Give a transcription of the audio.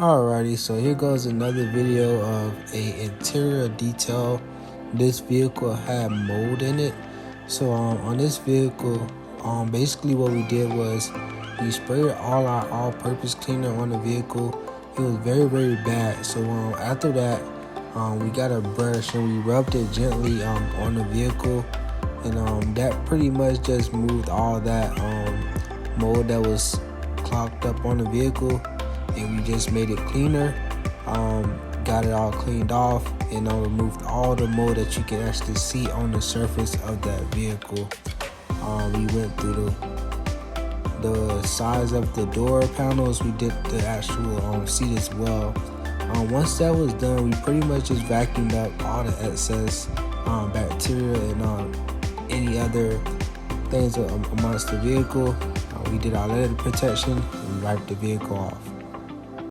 Alrighty, so here goes another video of a interior detail. This vehicle had mold in it. So on this vehicle, basically what we did was we sprayed all our all-purpose cleaner on the vehicle. It was very bad. So after that, we got a brush and we rubbed it gently on the vehicle, and that pretty much just moved all that mold that was clogged up on the vehicle. And we just made it cleaner, got it all cleaned off, and removed all the mold that you can actually see on the surface of that vehicle. We went through the sides of the door panels. We did the actual seat as well. Once that was done, we pretty much just vacuumed up all the excess bacteria and any other things amongst the vehicle. We did our leather protection and we wiped the vehicle off.